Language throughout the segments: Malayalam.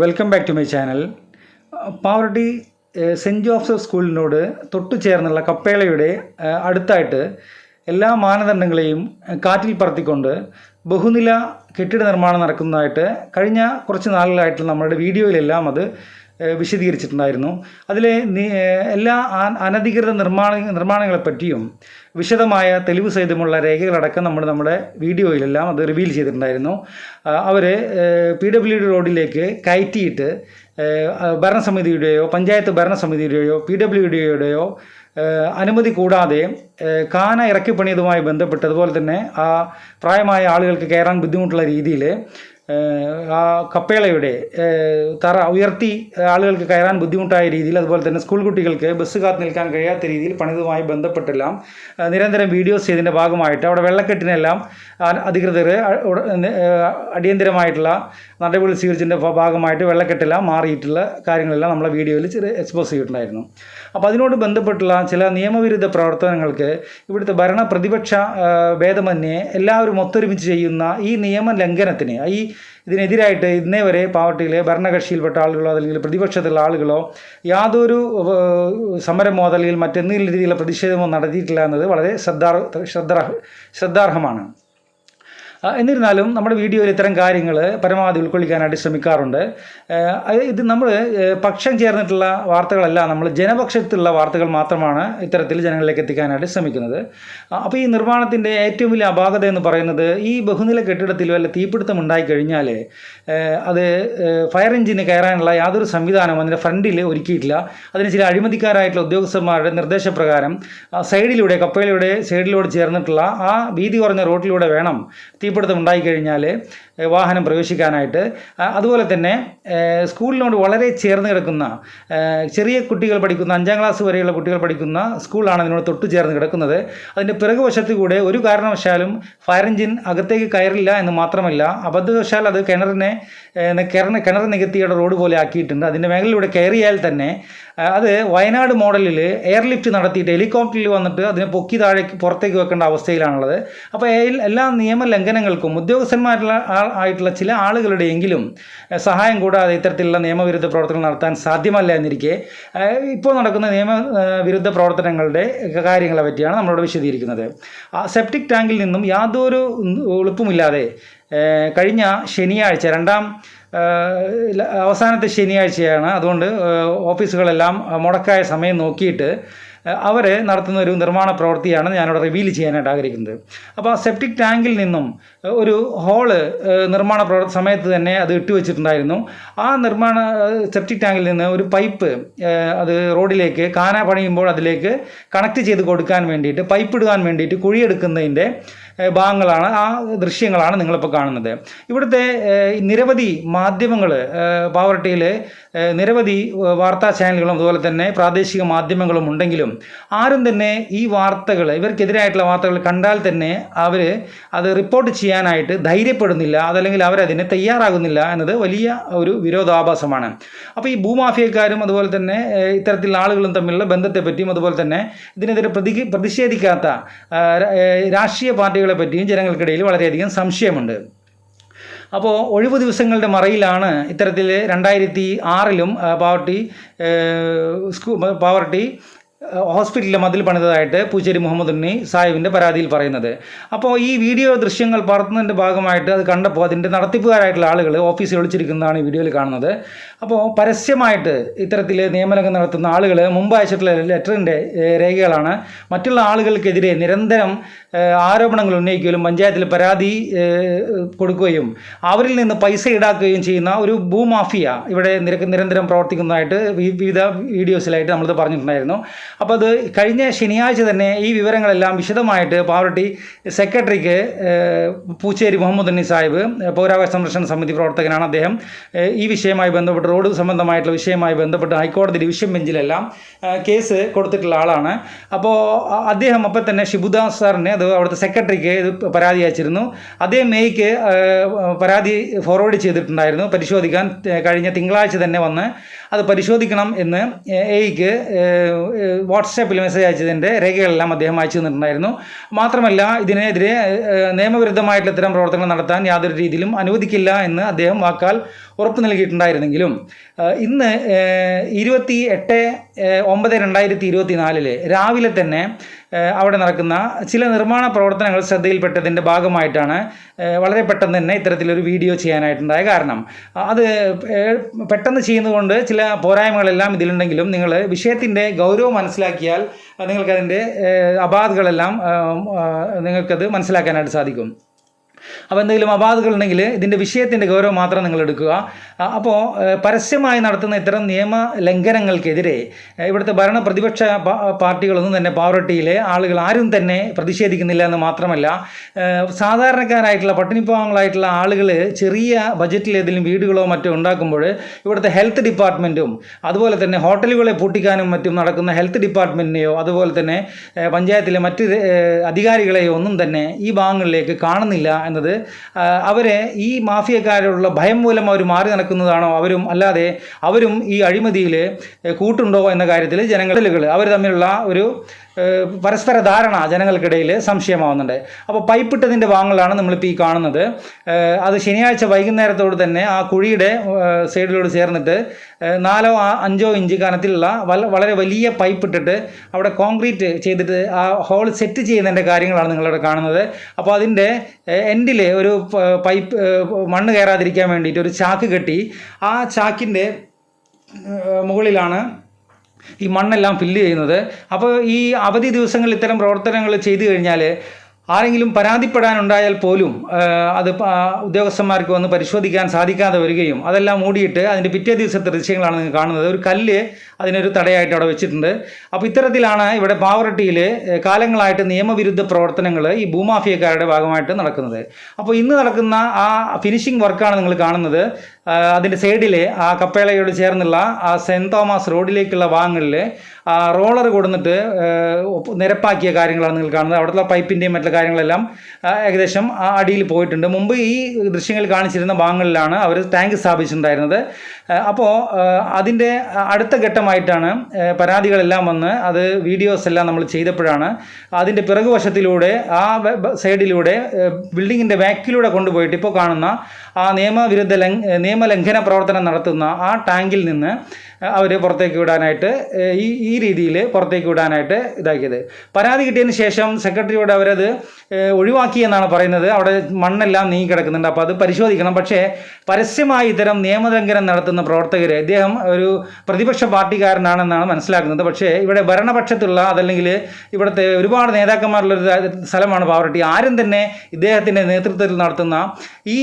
Welcome back to my channel. പാവർട്ടി സെൻറ്റ് ജോസഫ് സ്കൂളിനോട് തൊട്ടു ചേർന്നുള്ള കപ്പേളയുടെ അടുത്തായിട്ട് എല്ലാ മാനദണ്ഡങ്ങളെയും കാറ്റിൽ പറത്തിക്കൊണ്ട് ബഹുനില കെട്ടിട നിർമ്മാണം നടക്കുന്നതായിട്ട് കഴിഞ്ഞ കുറച്ച് നാളുകളായിട്ട് നമ്മുടെ വീഡിയോയിലെല്ലാം അത് വിശദീകരിച്ചിട്ടുണ്ടായിരുന്നു. അതിലെ എല്ലാ അനധികൃത നിർമ്മാണങ്ങളെപ്പറ്റിയും വിശദമായ തെളിവ് സഹിതമുള്ള രേഖകളടക്കം നമ്മുടെ വീഡിയോയിലെല്ലാം അത് റിവീൽ ചെയ്തിട്ടുണ്ടായിരുന്നു. അവർ PWD റോഡിലേക്ക് കയറ്റിയിട്ട് ഭരണസമിതിയുടെയോ പഞ്ചായത്ത് ഭരണസമിതിയുടെയോ PWDയുടെയോ അനുമതി കൂടാതെ കാന ഇറക്കിപ്പണിയതുമായി ബന്ധപ്പെട്ട് അതുപോലെ തന്നെ ആ പ്രായമായ ആളുകൾക്ക് കയറാൻ ബുദ്ധിമുട്ടുള്ള രീതിയിൽ ആ കപ്പേളയുടെ തറ ഉയർത്തി ആളുകൾക്ക് കയറാൻ ബുദ്ധിമുട്ടായ രീതിയിൽ, അതുപോലെ തന്നെ സ്കൂൾ കുട്ടികൾക്ക് ബസ് കാത്ത് നിൽക്കാൻ കഴിയാത്ത രീതിയിൽ പണിതുമായി ബന്ധപ്പെട്ടെല്ലാം നിരന്തരം വീഡിയോസ് ചെയ്തതിൻ്റെ ഭാഗമായിട്ട് അവിടെ വെള്ളക്കെട്ടിനെല്ലാം അധികൃതർ അടിയന്തരമായിട്ടുള്ള നടപടികൾ സ്വീകരിച്ചതിൻ്റെ ഭാഗമായിട്ട് വെള്ളക്കെട്ടെല്ലാം മാറിയിട്ടുള്ള കാര്യങ്ങളെല്ലാം നമ്മളെ വീഡിയോയിൽ എക്സ്പോസ് ചെയ്തിട്ടുണ്ടായിരുന്നു. അപ്പോൾ അതിനോട് ബന്ധപ്പെട്ടുള്ള ചില നിയമവിരുദ്ധ പ്രവർത്തനങ്ങൾക്ക് ഇവിടുത്തെ ഭരണ പ്രതിപക്ഷ ഭേദമന്യേ എല്ലാവരും ഒത്തൊരുമിച്ച് ചെയ്യുന്ന ഈ നിയമലംഘനത്തിന് ഇതിനെതിരായിട്ട് ഇന്നേ വരെ പാവർട്ടിയിലെ ഭരണകക്ഷിയിൽപ്പെട്ട ആളുകളോ അല്ലെങ്കിൽ പ്രതിപക്ഷത്തുള്ള ആളുകളോ യാതൊരു സമരമോ അല്ലെങ്കിൽ മറ്റെന്തെങ്കിലും രീതിയിലുള്ള പ്രതിഷേധമോ നടത്തിയിട്ടില്ല എന്നത് വളരെ ശ്രദ്ധാർഹമാണ്. എന്നിരുന്നാലും നമ്മുടെ വീഡിയോയിൽ ഇത്തരം കാര്യങ്ങൾ പരമാവധി ഉൾക്കൊള്ളിക്കാനായിട്ട് ശ്രമിക്കാറുണ്ട്. ഇത് നമ്മൾ പക്ഷം ചേർന്നിട്ടുള്ള വാർത്തകളല്ല, നമ്മൾ ജനപക്ഷത്തുള്ള വാർത്തകൾ മാത്രമാണ് ഇത്തരത്തിൽ ജനങ്ങളിലേക്ക് എത്തിക്കാനായിട്ട് ശ്രമിക്കുന്നത്. അപ്പോൾ ഈ നിർമ്മാണത്തിൻ്റെ ഏറ്റവും വലിയ അപാകത എന്ന് പറയുന്നത് ഈ ബഹുനില കെട്ടിടത്തിൽ വല്ല തീപിടുത്തം ഉണ്ടായിക്കഴിഞ്ഞാൽ അത് ഫയർ എഞ്ചിന് കയറാനുള്ള യാതൊരു സംവിധാനവും അതിൻ്റെ ഫ്രണ്ടിൽ ഒരുക്കിയിട്ടില്ല. അതിന് ചില അഴിമതിക്കാരായിട്ടുള്ള ഉദ്യോഗസ്ഥന്മാരുടെ നിർദ്ദേശപ്രകാരം സൈഡിലൂടെ കപ്പേലയുടെ സൈഡിലൂടെ ചേർന്നിട്ടുള്ള ആ വീതി കുറഞ്ഞ റോഡിലൂടെ വേണം തീപിടുത്തം ഉണ്ടായിക്കഴിഞ്ഞാൽ വാഹനം പ്രവേശിക്കാനായിട്ട്. അതുപോലെ തന്നെ സ്കൂളിനോട് വളരെ ചേർന്ന് കിടക്കുന്ന ചെറിയ കുട്ടികൾ പഠിക്കുന്ന 5ാം ക്ലാസ് വരെയുള്ള കുട്ടികൾ പഠിക്കുന്ന സ്കൂളാണ് അതിനോട് തൊട്ടു ചേർന്ന് കിടക്കുന്നത്. അതിൻ്റെ പിറകുവശത്ത് കൂടെ ഒരു കാരണവശാലും ഫയർ എഞ്ചിൻ അകത്തേക്ക് കയറില്ല എന്ന് മാത്രമല്ല, അബദ്ധവശാൽ അത് കിണർ നികത്തിയുടെ റോഡ് പോലെ ആക്കിയിട്ടുണ്ട്. അതിൻ്റെ മേഖലയിലൂടെ കയറിയാൽ തന്നെ അത് വയനാട് മോഡലിൽ എയർലിഫ്റ്റ് നടത്തിയിട്ട് ഹെലികോപ്റ്ററിൽ വന്നിട്ട് അതിനെ പൊക്കി പുറത്തേക്ക് വെക്കേണ്ട അവസ്ഥയിലാണുള്ളത്. അപ്പോൾ എല്ലാ നിയമലംഘനങ്ങൾക്കും ഉദ്യോഗസ്ഥന്മാരുള്ള ചില ആളുകളുടെയെങ്കിലും സഹായം കൂടാതെ ഇത്തരത്തിലുള്ള നിയമവിരുദ്ധ പ്രവർത്തനങ്ങൾ നടത്താൻ സാധ്യമല്ല എന്നിരിക്കെ ഇപ്പോൾ നടക്കുന്ന നിയമവിരുദ്ധ പ്രവർത്തനങ്ങളുടെ കാര്യങ്ങളെ പറ്റിയാണ് നമ്മളോട് വിശദീകരിക്കുന്നത്. സെപ്റ്റിക് ടാങ്കിൽ നിന്നും യാതൊരു എളുപ്പമില്ലാതെ കഴിഞ്ഞ ശനിയാഴ്ച അവസാനത്തെ ശനിയാഴ്ചയാണ്, അതുകൊണ്ട് ഓഫീസുകളെല്ലാം മുടക്കായ സമയം നോക്കിയിട്ട് അവർ നടത്തുന്ന ഒരു നിർമ്മാണ പ്രവൃത്തിയാണ് ഞാനിവിടെ റിവീൽ ചെയ്യാനായിട്ട് ആഗ്രഹിക്കുന്നത്. അപ്പോൾ ആ സെപ്റ്റിക് ടാങ്കിൽ നിന്നും ഒരു ഹോള് നിർമ്മാണ സമയത്ത് തന്നെ അത് ഇട്ടുവെച്ചിട്ടുണ്ടായിരുന്നു. ആ സെപ്റ്റിക് ടാങ്കിൽ നിന്ന് ഒരു പൈപ്പ് അത് റോഡിലേക്ക് കാന പണിയുമ്പോൾ അതിലേക്ക് കണക്ട് ചെയ്ത് കൊടുക്കാൻ വേണ്ടിയിട്ട്, പൈപ്പ് ഇടുവാൻ വേണ്ടിയിട്ട് കുഴിയെടുക്കുന്നതിൻ്റെ ഭാഗങ്ങളാണ്, ആ ദൃശ്യങ്ങളാണ് നിങ്ങളിപ്പോൾ കാണുന്നത്. ഇവിടുത്തെ നിരവധി മാധ്യമങ്ങൾ, പാവർട്ടിയിൽ നിരവധി വാർത്താ ചാനലുകളും അതുപോലെ തന്നെ പ്രാദേശിക മാധ്യമങ്ങളും ഉണ്ടെങ്കിലും ആരും തന്നെ ഈ വാർത്തകൾ, ഇവർക്കെതിരായിട്ടുള്ള വാർത്തകൾ കണ്ടാൽ തന്നെ അവർ അത് റിപ്പോർട്ട് ചെയ്യാനായിട്ട് ധൈര്യപ്പെടുന്നില്ല, അതല്ലെങ്കിൽ അവരതിന് തയ്യാറാകുന്നില്ല എന്നത് വലിയ ഒരു വിരോധാഭാസമാണ്. അപ്പോൾ ഈ ഭൂമാഫിയക്കാരും അതുപോലെ തന്നെ ഇത്തരത്തിലുള്ള ആളുകളും തമ്മിലുള്ള ബന്ധത്തെപ്പറ്റിയും അതുപോലെ തന്നെ ഇതിനെതിരെ പ്രതിഷേധിക്കാത്ത രാഷ്ട്രീയ പാർട്ടികളെ പറ്റിയും ജനങ്ങൾക്കിടയിൽ വളരെയധികം സംശയമുണ്ട്. അപ്പോൾ ഒഴിവു ദിവസങ്ങളുടെ മറയിലാണ് ഇത്തരത്തിൽ 2006 പാവർട്ടി ഹോസ്പിറ്റലിൽ മതിൽ പണിതതായിട്ട് പൂച്ചേരി മുഹമ്മദ് ഉണ്ണി സാഹിബിൻ്റെ പരാതിയിൽ പറയുന്നത്. അപ്പോൾ ഈ വീഡിയോ ദൃശ്യങ്ങൾ പകർത്തുന്നതിൻ്റെ ഭാഗമായിട്ട് അത് കണ്ടപ്പോൾ അതിൻ്റെ നടത്തിപ്പുകാരായിട്ടുള്ള ആളുകൾ ഓഫീസിൽ വിളിച്ചിരിക്കുന്നതാണ് ഈ വീഡിയോയിൽ കാണുന്നത്. അപ്പോൾ പരസ്യമായിട്ട് ഇത്തരത്തിൽ നിയമലംഘനം നടത്തുന്ന ആളുകൾ മുമ്പ് അയച്ചിട്ടുള്ള ലെറ്ററിൻ്റെ രേഖകളാണ്. മറ്റുള്ള ആളുകൾക്കെതിരെ നിരന്തരം ആരോപണങ്ങൾ ഉന്നയിക്കുകയും പഞ്ചായത്തിൽ പരാതി കൊടുക്കുകയും അവരിൽ നിന്ന് പൈസ ഈടാക്കുകയും ചെയ്യുന്ന ഒരു ഭൂമാഫിയ ഇവിടെ നിരന്തരം പ്രവർത്തിക്കുന്നതായിട്ട് വിവിധ വീഡിയോസിലായിട്ട് നമ്മളിത് പറഞ്ഞിട്ടുണ്ടായിരുന്നു. അപ്പോൾ അത് കഴിഞ്ഞ ശനിയാഴ്ച തന്നെ ഈ വിവരങ്ങളെല്ലാം വിശദമായിട്ട് പാവർട്ടി സെക്രട്ടറിക്ക് പൂച്ചേരി മുഹമ്മദ് ഉണ്ണി സാഹിബ്, പൗരാവകാശ സംരക്ഷണ സമിതി പ്രവർത്തകനാണ് അദ്ദേഹം, ഈ വിഷയവുമായി ബന്ധപ്പെട്ട് റോഡ് സംബന്ധമായിട്ടുള്ള വിഷയവുമായി ബന്ധപ്പെട്ട് ഹൈക്കോടതി ഡിവിഷൻ ബെഞ്ചിലെല്ലാം കേസ് കൊടുത്തിട്ടുള്ള ആളാണ്. അപ്പോൾ അദ്ദേഹം അപ്പം തന്നെ ഷിബുദാസ് സാറിനെ, അത് അവിടുത്തെ സെക്രട്ടറിക്ക് ഇത് പരാതി അയച്ചിരുന്നു. അദ്ദേഹം മെയ്ക്ക് പരാതി ഫോർവേഡ് ചെയ്തിട്ടുണ്ടായിരുന്നു പരിശോധിക്കാൻ. കഴിഞ്ഞ തിങ്കളാഴ്ച തന്നെ വന്ന് അത് പരിശോധിക്കണം എന്ന് എയ്ക്ക് വാട്സാപ്പിൽ മെസ്സേജ് അയച്ചതിൻ്റെ രേഖകളെല്ലാം അദ്ദേഹം അയച്ചു തന്നിട്ടുണ്ടായിരുന്നു. മാത്രമല്ല ഇതിനെതിരെ നിയമവിരുദ്ധമായിട്ടുള്ള ഇത്തരം പ്രവർത്തനങ്ങൾ നടത്താൻ യാതൊരു രീതിയിലും അനുവദിക്കില്ല എന്ന് അദ്ദേഹം വാക്കാൽ ഉറപ്പ് നൽകിയിട്ടുണ്ടായിരുന്നെങ്കിലും ഇന്ന് 28/9/2024 രാവിലെ തന്നെ അവിടെ നടക്കുന്ന ചില നിർമ്മാണ പ്രവർത്തനങ്ങൾ ശ്രദ്ധയിൽപ്പെട്ടതിൻ്റെ ഭാഗമായിട്ടാണ് വളരെ പെട്ടെന്ന് തന്നെ ഇത്തരത്തിലൊരു വീഡിയോ ചെയ്യാനായിട്ടുണ്ടായ കാരണം. അത് പെട്ടെന്ന് ചെയ്യുന്നതുകൊണ്ട് ചില പോരായ്മകളെല്ലാം ഇതിലുണ്ടെങ്കിലും നിങ്ങൾ വിഷയത്തിൻ്റെ ഗൗരവം മനസ്സിലാക്കിയാൽ നിങ്ങൾക്കതിൻ്റെ അപാധകളെല്ലാം നിങ്ങൾക്കത് മനസ്സിലാക്കാനായിട്ട് സാധിക്കും. അപ്പോൾ എന്തെങ്കിലും അപാധകളുണ്ടെങ്കിൽ ഇതിൻ്റെ വിഷയത്തിൻ്റെ ഗൗരവം മാത്രം നിങ്ങൾ എടുക്കുക. അപ്പോൾ പരസ്യമായി നടത്തുന്ന ഇത്തരം നിയമ ലംഘനങ്ങൾക്കെതിരെ ഇവിടുത്തെ ഭരണ പ്രതിപക്ഷ പാർട്ടികളൊന്നും തന്നെ പാവറട്ടിയിലെ ആളുകൾ ആരും തന്നെ പ്രതിഷേധിക്കുന്നില്ല എന്ന് മാത്രമല്ല, സാധാരണക്കാരായിട്ടുള്ള പട്ടിണിപ്പാവങ്ങളായിട്ടുള്ള ആളുകൾ ചെറിയ ബജറ്റിൽ ഏതെങ്കിലും വീടുകളോ മറ്റോ ഉണ്ടാക്കുമ്പോൾ ഇവിടുത്തെ ഹെൽത്ത് ഡിപ്പാർട്ട്മെൻറ്റും അതുപോലെ തന്നെ ഹോട്ടലുകളെ പൂട്ടിക്കാനും മറ്റും നടക്കുന്ന ഹെൽത്ത് ഡിപ്പാർട്ട്മെൻറ്റിനെയോ അതുപോലെ തന്നെ പഞ്ചായത്തിലെ മറ്റ് അധികാരികളെയോ ഒന്നും തന്നെ ഈ ഭാഗങ്ങളിലേക്ക് കാണുന്നില്ല എന്നത് അവരെ ഈ മാഫിയക്കാരോടുള്ള ഭയം മൂലം അവർ മാറി നടക്കുന്നതാണോ അല്ലാതെ അവരും ഈ അഴിമതിയിൽ കൂട്ടുണ്ടോ എന്ന കാര്യത്തിൽ ജനങ്ങൾ അവർ തമ്മിലുള്ള ഒരു പരസ്പര ധാരണ ജനങ്ങൾക്കിടയിൽ സംശയമാവുന്നുണ്ട്. അപ്പോൾ പൈപ്പിട്ടതിൻ്റെ ഭാഗങ്ങളാണ് നമ്മളിപ്പോൾ ഈ കാണുന്നത്. അത് ശനിയാഴ്ച വൈകുന്നേരത്തോട് തന്നെ ആ കുഴിയുടെ സൈഡിലോട് ചേർന്നിട്ട് 4-5 ഇഞ്ച് കനത്തിലുള്ള വളരെ വലിയ പൈപ്പ് ഇട്ടിട്ട് അവിടെ കോൺക്രീറ്റ് ചെയ്തിട്ട് ആ ഹോൾ സെറ്റ് ചെയ്യുന്നതിൻ്റെ കാര്യങ്ങളാണ് നിങ്ങളിവിടെ കാണുന്നത്. അപ്പോൾ അതിൻ്റെ എൻഡിൽ ഒരു പൈപ്പ് മണ്ണ് കയറാതിരിക്കാൻ വേണ്ടിയിട്ട് ഒരു ചാക്ക് കെട്ടി ആ ചാക്കിൻ്റെ മുകളിലാണ് ഈ മണ്ണെല്ലാം ഫില്ല് ചെയ്യുന്നത്. അപ്പോൾ ഈ അവധി ദിവസങ്ങളിൽ ഇത്തരം പ്രവർത്തനങ്ങൾ ചെയ്തു കഴിഞ്ഞാൽ ആരെങ്കിലും പരാതിപ്പെടാനുണ്ടായാൽ പോലും അത് ഉദ്യോഗസ്ഥന്മാർക്ക് വന്ന് പരിശോധിക്കാൻ സാധിക്കാതെ വരികയും അതെല്ലാം മൂടിയിട്ട് അതിൻ്റെ പിറ്റേ ദിവസത്തെ ദൃശ്യങ്ങളാണ് നിങ്ങൾ കാണുന്നത്. ഒരു കല്ല് അതിനൊരു തടയായിട്ട് അവിടെ വെച്ചിട്ടുണ്ട്. അപ്പോൾ ഇത്തരത്തിലാണ് ഇവിടെ പാവറട്ടിയിൽ കാലങ്ങളായിട്ട് നിയമവിരുദ്ധ പ്രവർത്തനങ്ങൾ ഈ ഭൂമാഫിയക്കാരുടെ ഭാഗമായിട്ട് നടക്കുന്നത്. അപ്പോൾ ഇന്ന് നടക്കുന്ന ആ ഫിനിഷിംഗ് വർക്കാണ് നിങ്ങൾ കാണുന്നത്. അതിൻ്റെ സൈഡിൽ ആ കപ്പേളയോട് ചേർന്നുള്ള ആ സെൻറ്റ് തോമസ് റോഡിലേക്കുള്ള ഭാഗങ്ങളിൽ റോളർ കൊടുന്നിട്ട് നിരപ്പാക്കിയ കാര്യങ്ങളാണ് നിങ്ങൾ കാണുന്നത്. അവിടുത്തെ പൈപ്പിൻ്റെയും മറ്റുള്ള കാര്യങ്ങളെല്ലാം ഏകദേശം ആ അടിയിൽ പോയിട്ടുണ്ട്. മുമ്പ് ഈ ദൃശ്യങ്ങൾ കാണിച്ചിരുന്ന ഭാഗങ്ങളിലാണ് അവർ ടാങ്ക് സ്ഥാപിച്ചിട്ടുണ്ടായിരുന്നത്. അപ്പോൾ അതിൻ്റെ അടുത്ത ഘട്ടമായിട്ടാണ് പരാതികളെല്ലാം വന്ന് അത് വീഡിയോസ് എല്ലാം നമ്മൾ ചെയ്തപ്പോഴാണ് അതിൻ്റെ പിറകുവശത്തിലൂടെ ആ സൈഡിലൂടെ ബിൽഡിങ്ങിൻ്റെ ബാക്കിലൂടെ കൊണ്ടുപോയിട്ട് ഇപ്പോൾ കാണുന്ന ആ നിയമലംഘന പ്രവർത്തനം നടത്തുന്ന ആ ടാങ്കിൽ നിന്ന് അവർ പുറത്തേക്ക് വിടാനായിട്ട് ഈ രീതിയിൽ പുറത്തേക്ക് വിടാനായിട്ട് ഇതാക്കിയത്. പരാതി കിട്ടിയതിന് ശേഷം സെക്രട്ടറിയോട് അവരത് ഒഴിവാക്കി എന്നാണ് പറയുന്നത്. അവിടെ മണ്ണെല്ലാം നീങ്ങി കിടക്കുന്നുണ്ട്. അപ്പോൾ അത് പരിശോധിക്കണം. പക്ഷേ പരസ്യമായി ഇത്തരം നിയമലംഘനം നടത്തുന്ന പ്രവർത്തകരെ അദ്ദേഹം ഒരു പ്രതിപക്ഷ പാർട്ടിക്കാരനാണെന്നാണ് മനസ്സിലാക്കുന്നത്. പക്ഷേ ഇവിടെ ഭരണപക്ഷത്തുള്ള അതല്ലെങ്കിൽ ഇവിടുത്തെ ഒരുപാട് നേതാക്കന്മാരുള്ളൊരു സ്ഥലമാണ് പാവറട്ടി. ആരും തന്നെ ഇദ്ദേഹത്തിൻ്റെ നേതൃത്വത്തിൽ നടത്തുന്ന ഈ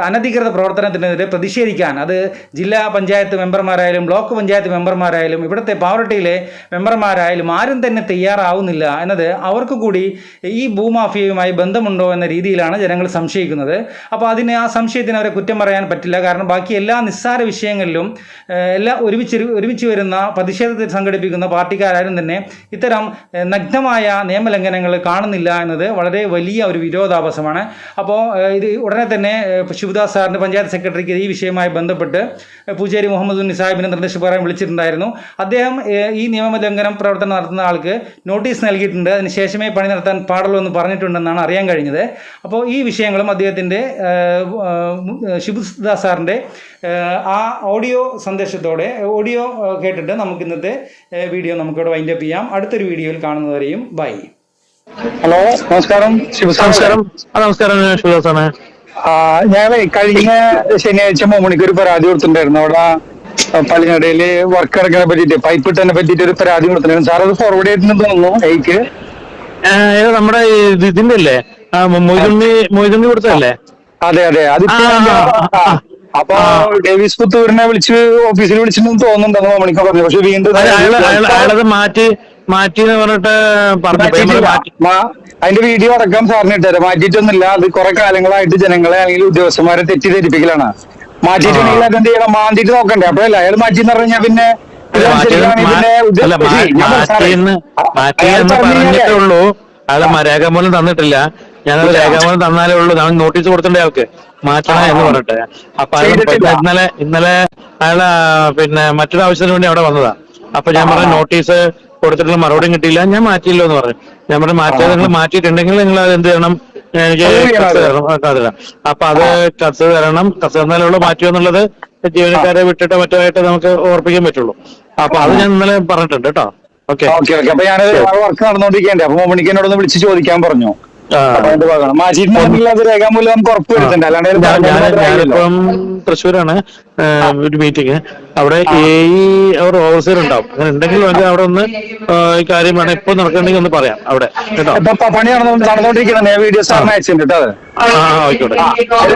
അനധികൃത പ്രവർത്തനത്തിനെതിരെ പ്രതിഷേധിക്കാൻ അത് ജില്ലാ പഞ്ചായത്ത് മെമ്പർമാരായാലും ബ്ലോക്ക് പഞ്ചായത്ത് മെമ്പർമാരായാലും ഇവിടുത്തെ പാവറട്ടിയിലെ മെമ്പർമാരായാലും ആരും തന്നെ തയ്യാറാവുന്നില്ല എന്നത് അവർക്ക് കൂടി ഈ ഭൂമാഫിയയുമായി ബന്ധമുണ്ടോ എന്ന രീതിയിലാണ് ജനങ്ങൾ സംശയിക്കുന്നത്. അപ്പോൾ ആ സംശയത്തിന് അവരെ കുറ്റം പറയാൻ പറ്റില്ല. കാരണം ബാക്കി എല്ലാ നിസ്സാര വിഷയങ്ങളിലും ഒരുമിച്ച് വരുന്ന പ്രതിഷേധത്തിൽ സംഘടിപ്പിക്കുന്ന പാർട്ടിക്കാരും തന്നെ ഇത്തരം നഗ്നമായ നിയമലംഘനങ്ങൾ കാണുന്നില്ല എന്നത് വളരെ വലിയ ഒരു വിരോധാഭാസമാണ്. അപ്പോൾ ഇത് ഉടനെ തന്നെ ശിവദാസ് സാറിൻ്റെ പഞ്ചായത്ത് സെക്രട്ടറിക്ക് ഈ വിഷയവുമായി ബന്ധപ്പെട്ട് പൂച്ചേരി മുഹമ്മദ് ഉണ്ണി സാഹിബിനെ നിർദ്ദേശപ്രകാരം വിളിച്ചിട്ടുണ്ടായിരുന്നു. അദ്ദേഹം ഈ നിയമലംഘനം പ്രവർത്തനം നടത്തുന്ന ആൾക്ക് നോട്ടീസ് നൽകിയിട്ടുണ്ട്. അതിന് ശേഷമേ പണി നടത്താൻ പാടുള്ളൂ എന്ന് പറഞ്ഞിട്ടുണ്ടെന്നാണ് അറിയാൻ കഴിഞ്ഞത്. അപ്പോൾ ഈ വിഷയങ്ങളും അദ്ദേഹത്തിൻ്റെ ശിവദാസ് സാറിൻ്റെ ആ ഓഡിയോ കേട്ടിട്ട് നമുക്ക് ഇന്നത്തെ വീഡിയോ നമുക്കിവിടെ വൈൻഡപ്പ് ചെയ്യാം. അടുത്തൊരു വീഡിയോയിൽ കാണുന്നവരെയും ബൈ. ഹലോ, നമസ്കാരം. നമസ്കാരം ശിവദാസാണ്. ഞാൻ കഴിഞ്ഞ ശനിയാഴ്ച മോമണിക്ക് ഒരു പരാതി കൊടുത്തിട്ടുണ്ടായിരുന്നു. അവിടെ പള്ളിനടയില് വർക്ക് ഇറക്കാനെ പറ്റിട്ട് പൈപ്പ് ഇട്ടതിനെ പറ്റിട്ട് ഒരു പരാതി കൊടുത്തിട്ടുണ്ടായിരുന്നു. സാർ അത് ഫോർവേഡ് ചെയ്തിട്ടുണ്ടെന്ന് തോന്നുന്നു. എനിക്ക് നമ്മുടെ ഇതിന്റെ അല്ലേ മൊയ്തുണ്ണി കൊടുത്തല്ലേ? അതെ അതിപ്പോ അപ്പൊ ഡേവിസ് പുത്തൂരിനെ വിളിച്ച് ഓഫീസിൽ വിളിച്ചിട്ടുണ്ടെന്ന് തോന്നുന്നുണ്ടെന്ന് മോമണിക്ക പറഞ്ഞു. പക്ഷെ വീണ്ടും അയാളത് മാറ്റിന്ന് പറഞ്ഞിട്ട് അതിന്റെ വീഡിയോ അടക്കം സാറിന് ഇട്ടുതരാം. മാറ്റിയിട്ടൊന്നുമില്ല. അത് കുറെ കാലങ്ങളായിട്ട് ജനങ്ങളെ അല്ലെങ്കിൽ ഉദ്യോഗസ്ഥന്മാരെ തെറ്റിദ്ധരിപ്പിക്കലാണ്. മാറ്റിയിട്ടുണ്ടെങ്കിൽ അതെന്ത് ചെയ്യണം? മാന്തിട്ട് നോക്കണ്ടേ? അപ്പോഴല്ല അയാൾ മാറ്റിന്ന് പറഞ്ഞാൽ പിന്നെ പറഞ്ഞിട്ടുള്ളൂ. അയാളെ രേഖാമൂലം തന്നിട്ടില്ല. ഞാനത് രേഖാമൂലം തന്നാലേ ഉള്ളൂ. ഞാൻ നോട്ടീസ് കൊടുത്തിട്ടുണ്ട് അയാൾക്ക് മാറ്റണം എന്ന് പറഞ്ഞിട്ട്. അപ്പൊ ഇന്നലെ അയാളെ പിന്നെ മറ്റൊരു ആവശ്യത്തിന് വേണ്ടി അവിടെ വന്നതാ. അപ്പൊ ഞാൻ പറഞ്ഞ നോട്ടീസ് കൊടുത്തിട്ടുള്ള മറുപടിയും കിട്ടിയില്ല, ഞാൻ മാറ്റിയില്ലോ എന്ന് പറഞ്ഞു. ഞാൻ പറഞ്ഞു മാറ്റാതെ നിങ്ങൾ മാറ്റിയിട്ടുണ്ടെങ്കിൽ നിങ്ങൾ അത് എന്ത് ചെയ്യണം, എനിക്ക് കത്ത് തരണം, അതില്ല. അപ്പൊ അത് കത്ത് തരണം, കത്ത് തന്നാലുള്ള മാറ്റുക എന്നുള്ളത് ജീവനക്കാരെ വിട്ടിട്ട് മറ്റുമായിട്ട് നമുക്ക് ഓർപ്പിക്കാൻ പറ്റുള്ളൂ. അപ്പൊ അത് ഞാൻ ഇന്നലെ പറഞ്ഞിട്ടുണ്ട് കേട്ടോ. Okay okay okay. അപ്പൊ ഞാനത് വർക്ക് നടന്നുകൊണ്ടിരിക്കണ്ടേ, അപ്പൊ മോമണിക്ക് എന്നോടൊന്ന് വിളിച്ച് ചോദിക്കാൻ പറഞ്ഞു. മാറ്റിയിട്ടുണ്ടെങ്കിൽ അത് രേഖാമൂലം നമുക്ക് ഉറപ്പ് വരുത്തുണ്ട്, അല്ലാണ്ട് ഞാനിപ്പം തൃശ്ശൂരാണ് ഒരു മീറ്റിംഗ്. അവിടെ അവർ ഓവർസീർ ഉണ്ടാവും. അങ്ങനെ ഉണ്ടെങ്കിൽ വേണമെങ്കിൽ അവിടെ ഒന്ന് ഈ കാര്യം വേണം ഇപ്പൊ നടക്കണമെങ്കിൽ ഒന്ന് പറയാം അവിടെ കേട്ടോ. പണി നടന്നുകൊണ്ടിരിക്കണം. വീഡിയോ സാറിന് അയച്ചിട്ടുണ്ട് കേട്ടോ. ആയിക്കോട്ടെ.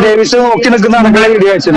ഡേവിസ് നോക്കി നിൽക്കുന്ന വീഡിയോ അയച്ചു.